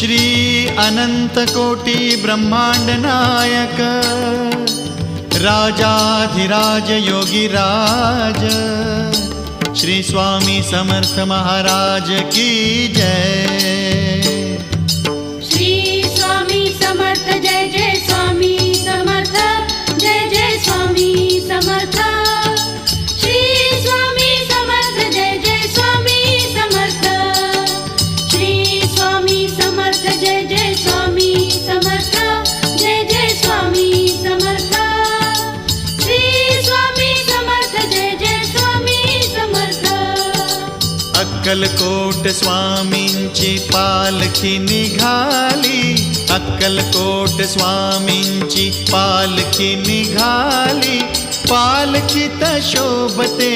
श्री अनंत कोटी ब्रह्मांड नायक राजाधिराज योगीराज श्री स्वामी समर्थ महाराज की जय। श्री स्वामी समर्थ जय जय स्वामी समर्थ जय जय स्वामी समर्थ। श्री स्वामी समर्थ जय जय स्वामी समर्थ। श्री स्वामी समर्थ जय जय स्वामी समर्थ जय जय स्वामी समर्थ। श्री स्वामी समर्थ जय जय स्वामी समर्थ। अक्कलकोट स्वामींची पालखी निघाली, अक्कलकोट स्वामींची पालखी निघाली, पालखीत शोभते